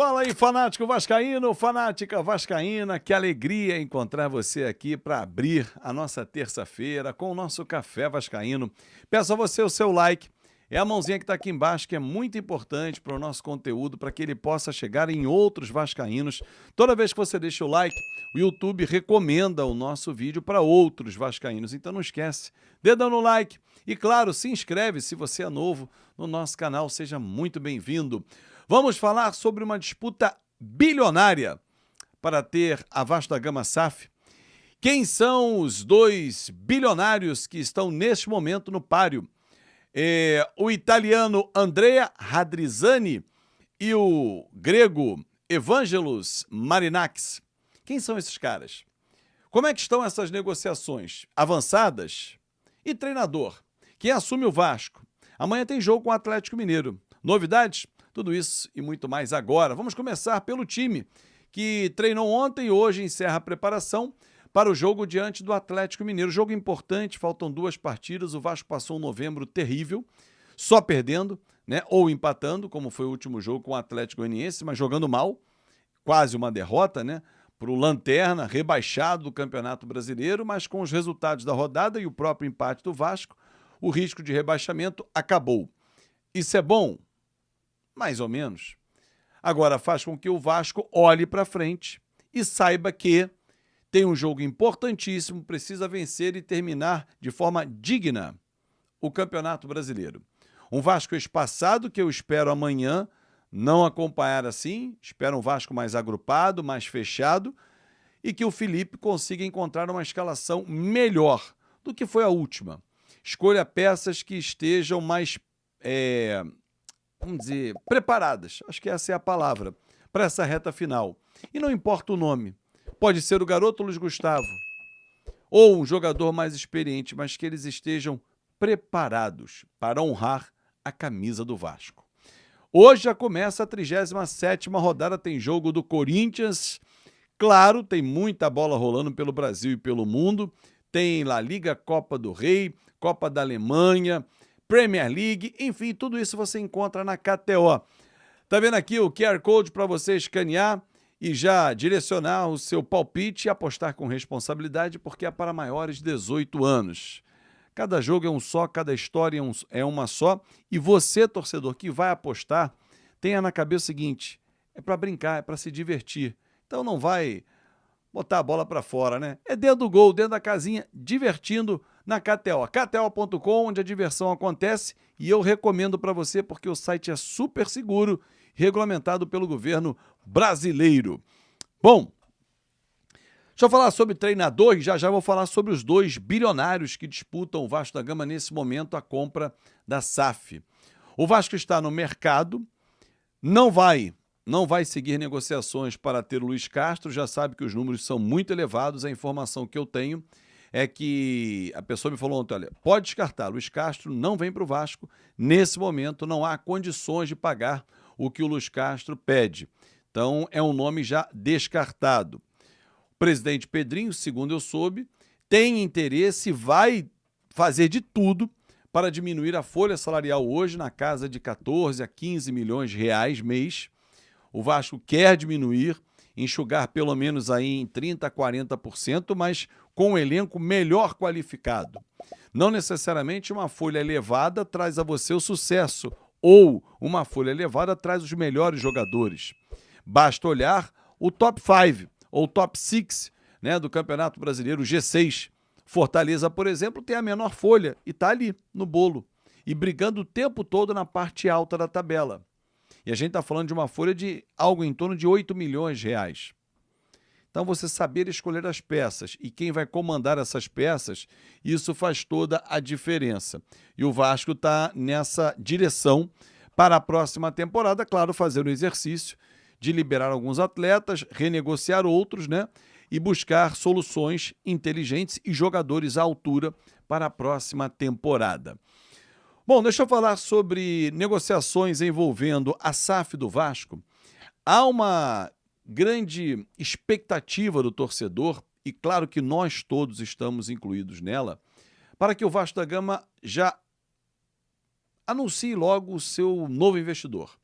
Fala aí, fanático vascaíno, fanática vascaína, que alegria encontrar você aqui para abrir a nossa terça-feira com o nosso Café Vascaíno. Peço a você o seu like, é a mãozinha que está aqui embaixo, que é muito importante para o nosso conteúdo, para que ele possa chegar em outros vascaínos. Toda vez que você deixa o like, o YouTube recomenda o nosso vídeo para outros vascaínos, então não esquece, dedão no like e, claro, se inscreve se você é novo no nosso canal, seja muito bem-vindo. Vamos falar sobre uma disputa bilionária para ter a Vasco da Gama SAF. Quem são os dois bilionários que estão neste momento no páreo? O italiano Andrea Radrizzani e o grego Evangelos Marinakis. Quem são esses caras? Como é que estão essas negociações? Avançadas? E treinador? Quem assume o Vasco? Amanhã tem jogo com o Atlético Mineiro. Novidades? Tudo isso e muito mais agora. Vamos começar pelo time que treinou ontem e hoje encerra a preparação para o jogo diante do Atlético Mineiro. Jogo importante, faltam 2 partidas. O Vasco passou um novembro terrível, só perdendo, né? Ou empatando, como foi o último jogo com o Atlético Goianiense, mas jogando mal, quase uma derrota, né? Para o Lanterna, rebaixado do Campeonato Brasileiro, mas com os resultados da rodada e o próprio empate do Vasco, o risco de rebaixamento acabou. Isso é bom? Mais ou menos. Agora faz com que o Vasco olhe para frente e saiba que tem um jogo importantíssimo, precisa vencer e terminar de forma digna o Campeonato Brasileiro. Um Vasco espaçado que eu espero amanhã não acompanhar assim, espero um Vasco mais agrupado, mais fechado e que o Felipe consiga encontrar uma escalação melhor do que foi a última. Escolha peças que estejam mais vamos dizer, preparadas, acho que essa é a palavra, para essa reta final. E não importa o nome, pode ser o garoto Luiz Gustavo, ou um jogador mais experiente, mas que eles estejam preparados para honrar a camisa do Vasco. Hoje já começa a 37ª rodada, tem jogo do Corinthians, claro, tem muita bola rolando pelo Brasil e pelo mundo, tem La Liga, Copa do Rei, Copa da Alemanha, Premier League, enfim, tudo isso você encontra na KTO. Tá vendo aqui o QR Code para você escanear e já direcionar o seu palpite e apostar com responsabilidade, porque é para maiores de 18 anos. Cada jogo é um só, cada história é uma só, e você, torcedor, que vai apostar, tenha na cabeça o seguinte, é para brincar, é para se divertir. Então não vai botar a bola para fora, né? É dentro do gol, dentro da casinha, divertindo na KTO. KTO.com, onde a diversão acontece, e eu recomendo para você porque o site é super seguro, regulamentado pelo governo brasileiro. Bom, deixa eu falar sobre treinador e já vou falar sobre os dois bilionários que disputam o Vasco da Gama nesse momento, a compra da SAF. O Vasco está no mercado, não vai seguir negociações para ter o Luiz Castro, já sabe que os números são muito elevados, a informação que eu tenho é que a pessoa me falou ontem, olha, pode descartar, Luiz Castro não vem para o Vasco, nesse momento não há condições de pagar o que o Luiz Castro pede. Então é um nome já descartado. O presidente Pedrinho, segundo eu soube, tem interesse e vai fazer de tudo para diminuir a folha salarial hoje na casa de 14 a 15 milhões de reais mês. O Vasco quer diminuir, enxugar pelo menos aí em 30% a 40%, mas com um elenco melhor qualificado. Não necessariamente uma folha elevada traz a você o sucesso, ou uma folha elevada traz os melhores jogadores. Basta olhar o top 5 ou top 6, né, do Campeonato Brasileiro, o G6. Fortaleza, por exemplo, tem a menor folha e está ali no bolo e brigando o tempo todo na parte alta da tabela. E a gente está falando de uma folha de algo em torno de 8 milhões de reais. Então, você saber escolher as peças e quem vai comandar essas peças, isso faz toda a diferença. E o Vasco está nessa direção para a próxima temporada, claro, fazer o exercício de liberar alguns atletas, renegociar outros, né? E buscar soluções inteligentes e jogadores à altura para a próxima temporada. Bom, deixa eu falar sobre negociações envolvendo a SAF do Vasco. Há uma grande expectativa do torcedor, e claro que nós todos estamos incluídos nela, para que o Vasco da Gama já anuncie logo o seu novo investidor.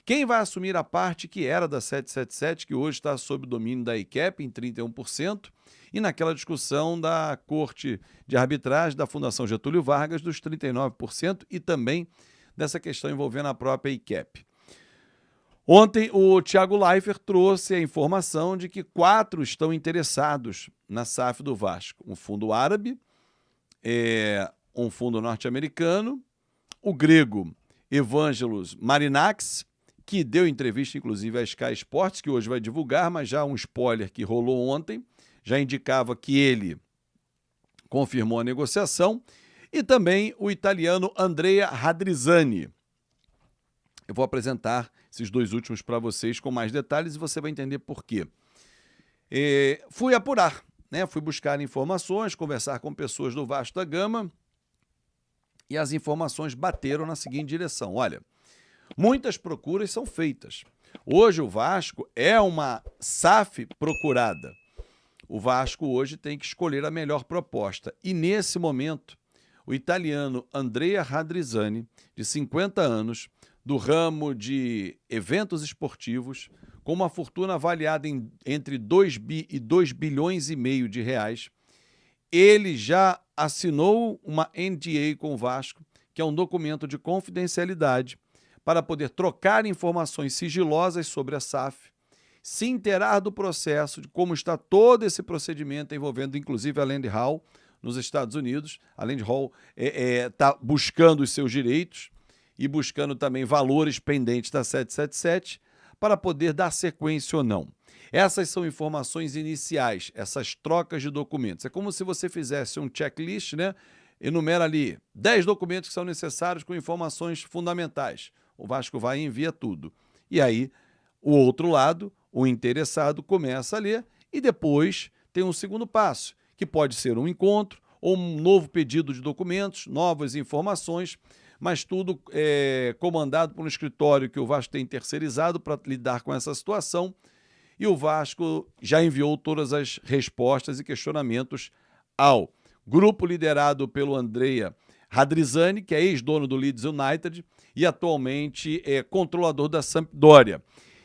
Quem vai assumir a parte que era da 777, que hoje está sob o domínio da ICAP em 31%, e naquela discussão da Corte de Arbitragem da Fundação Getúlio Vargas dos 39% e também dessa questão envolvendo a própria ICAP. Ontem, o Thiago Leifert trouxe a informação de que 4 estão interessados na SAF do Vasco. Um fundo árabe, um fundo norte-americano, o grego Evangelos Marinax, que deu entrevista, inclusive, à Sky Sports, que hoje vai divulgar, mas já um spoiler que rolou ontem, já indicava que ele confirmou a negociação, e também o italiano Andrea Radrizzani. Eu vou apresentar esses 2 últimos para vocês com mais detalhes e você vai entender por quê. Fui apurar, né? Fui buscar informações, conversar com pessoas do Vasco da Gama e as informações bateram na seguinte direção. Olha, muitas procuras são feitas. Hoje o Vasco é uma SAF procurada. O Vasco hoje tem que escolher a melhor proposta. E nesse momento, o italiano Andrea Radrizzani, de 50 anos, do ramo de eventos esportivos, com uma fortuna avaliada entre 2 bi e 2 bilhões e meio de reais, ele já assinou uma NDA com o Vasco, que é um documento de confidencialidade, para poder trocar informações sigilosas sobre a SAF, se inteirar do processo, de como está todo esse procedimento envolvendo inclusive a Land Hall nos Estados Unidos. A Land Hall está buscando os seus direitos e buscando também valores pendentes da 777 para poder dar sequência ou não. Essas são informações iniciais, essas trocas de documentos. É como se você fizesse um checklist, né? Enumera ali 10 documentos que são necessários com informações fundamentais. O Vasco vai e envia tudo. E aí, o outro lado, o interessado, começa a ler e depois tem um segundo passo, que pode ser um encontro ou um novo pedido de documentos, novas informações, mas tudo comandado por um escritório que o Vasco tem terceirizado para lidar com essa situação. E o Vasco já enviou todas as respostas e questionamentos ao grupo liderado pelo Andrea Radrizzani, que é ex-dono do Leeds United e atualmente é controlador da Sampdoria.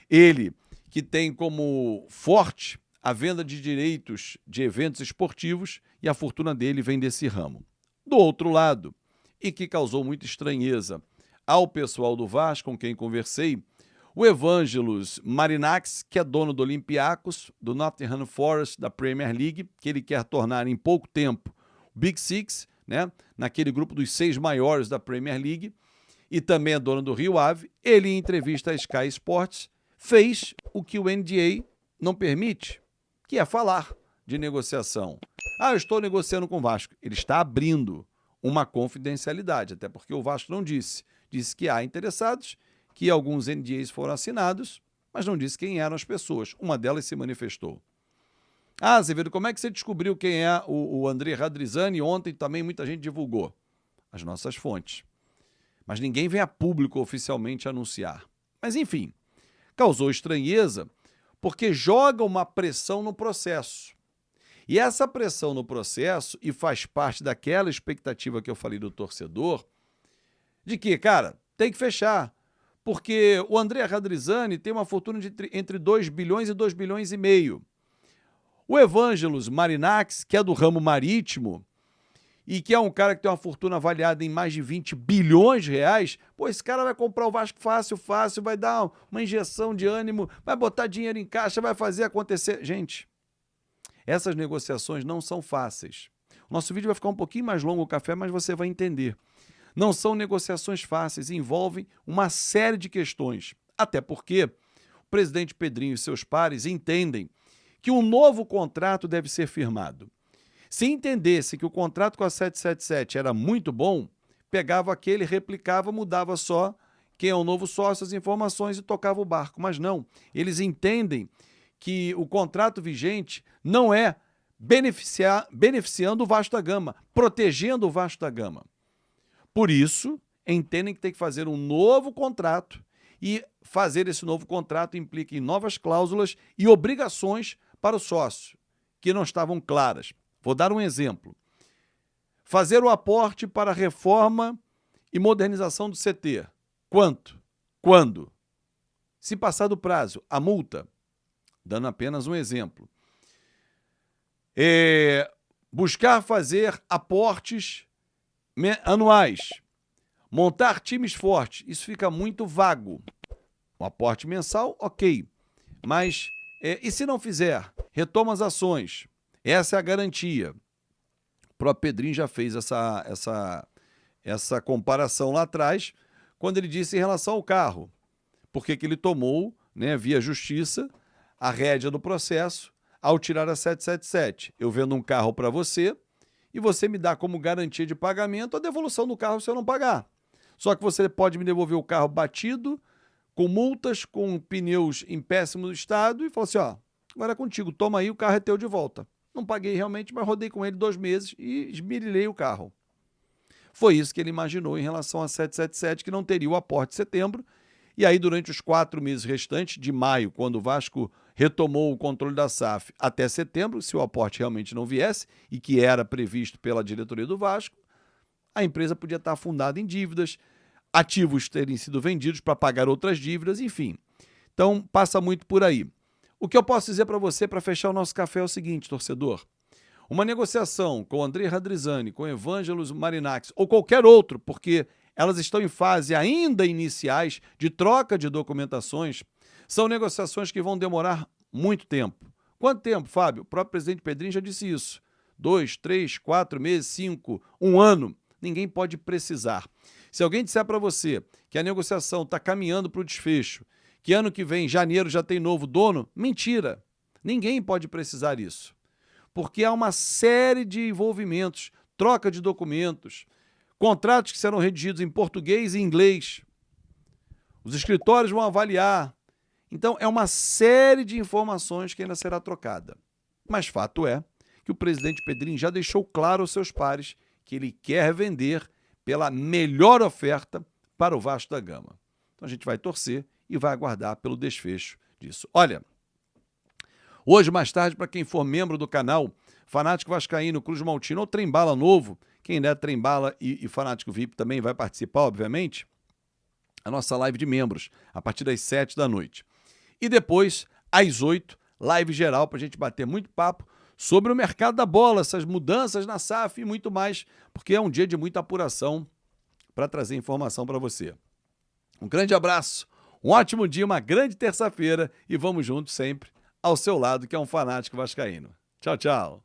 Ele que tem como forte a venda de direitos de eventos esportivos e a fortuna dele vem desse ramo. Do outro lado, e que causou muita estranheza ao pessoal do Vasco com quem conversei, o Evangelos Marinax, que é dono do Olympiacos, do Nottingham Forest, da Premier League, que ele quer tornar em pouco tempo o Big Six, né, naquele grupo dos 6 maiores da Premier League, e também é dono do Rio Ave. Ele, em entrevista à Sky Sports, fez o que o NDA não permite, que é falar de negociação. Eu estou negociando com o Vasco. Ele está abrindo uma confidencialidade, até porque o Vasco não disse. Disse que há interessados, que alguns NDAs foram assinados, mas não disse quem eram as pessoas. Uma delas se manifestou. Azevedo, como é que você descobriu quem é o André Radrizzani? Ontem também muita gente divulgou. As nossas fontes. Mas ninguém vem a público oficialmente anunciar. Mas enfim, causou estranheza porque joga uma pressão no processo. E essa pressão no processo, e faz parte daquela expectativa que eu falei do torcedor, de que, cara, tem que fechar. Porque o Andrea Radrizzani tem uma fortuna de entre 2 bilhões e 2 bilhões e meio. O Evangelos Marinax, que é do ramo marítimo, e que é um cara que tem uma fortuna avaliada em mais de 20 bilhões de reais, pô, esse cara vai comprar o Vasco fácil, vai dar uma injeção de ânimo, vai botar dinheiro em caixa, vai fazer acontecer. Gente, essas negociações não são fáceis. O nosso vídeo vai ficar um pouquinho mais longo o café, mas você vai entender. Não são negociações fáceis, envolvem uma série de questões. Até porque o presidente Pedrinho e seus pares entendem que um novo contrato deve ser firmado. Se entendesse que o contrato com a 777 era muito bom, pegava aquele, replicava, mudava só quem é o novo sócio, as informações e tocava o barco. Mas não, eles entendem que o contrato vigente não é beneficiando o Vasco da Gama, protegendo o Vasco da Gama. Por isso, entendem que tem que fazer um novo contrato e fazer esse novo contrato implica em novas cláusulas e obrigações para o sócio, que não estavam claras. Vou dar um exemplo. Fazer o aporte para a reforma e modernização do CT. Quanto? Quando? Se passar do prazo, a multa, dando apenas um exemplo. Buscar fazer aportes anuais. Montar times fortes. Isso fica muito vago. Um aporte mensal, ok. Mas, e se não fizer? Retoma as ações. Essa é a garantia. O próprio Pedrinho já fez essa comparação lá atrás, quando ele disse em relação ao carro. Porque que ele tomou, né, via justiça, a rédea do processo ao tirar a 777. Eu vendo um carro para você e você me dá como garantia de pagamento a devolução do carro se eu não pagar. Só que você pode me devolver o carro batido, com multas, com pneus em péssimo estado e falar assim, ó, agora é contigo, toma aí, o carro é teu de volta. Não paguei realmente, mas rodei com ele 2 meses e esmirilhei o carro. Foi isso que ele imaginou em relação a 777, que não teria o aporte de setembro. E aí, durante os 4 meses restantes, de maio, quando o Vasco retomou o controle da SAF, até setembro, se o aporte realmente não viesse, e que era previsto pela diretoria do Vasco, a empresa podia estar afundada em dívidas, ativos terem sido vendidos para pagar outras dívidas, enfim. Então, passa muito por aí. O que eu posso dizer para você, para fechar o nosso café, é o seguinte, torcedor. Uma negociação com o André Radrizzani, com o Evangelos Marinax ou qualquer outro, porque elas estão em fase ainda iniciais de troca de documentações, são negociações que vão demorar muito tempo. Quanto tempo, Fábio? O próprio presidente Pedrinho já disse isso. 2, 3, 4 meses, 5, 1 ano. Ninguém pode precisar. Se alguém disser para você que a negociação está caminhando para o desfecho, que ano que vem, janeiro, já tem novo dono, mentira. Ninguém pode precisar isso. Porque há uma série de envolvimentos, troca de documentos, contratos que serão redigidos em português e inglês. Os escritórios vão avaliar. Então, é uma série de informações que ainda será trocada. Mas fato é que o presidente Pedrinho já deixou claro aos seus pares que ele quer vender pela melhor oferta para o Vasco da Gama. Então, a gente vai torcer e vai aguardar pelo desfecho disso. Olha, hoje, mais tarde, para quem for membro do canal Fanático Vascaíno, Cruz Maltino ou Trembala Novo, quem der Trembala e Fanático VIP também vai participar, obviamente, a nossa live de membros, a partir das 7 da noite. E depois, às 8, live geral para a gente bater muito papo sobre o mercado da bola, essas mudanças na SAF e muito mais, porque é um dia de muita apuração para trazer informação para você. Um grande abraço, um ótimo dia, uma grande terça-feira e vamos juntos sempre ao seu lado, que é um fanático vascaíno. Tchau, tchau.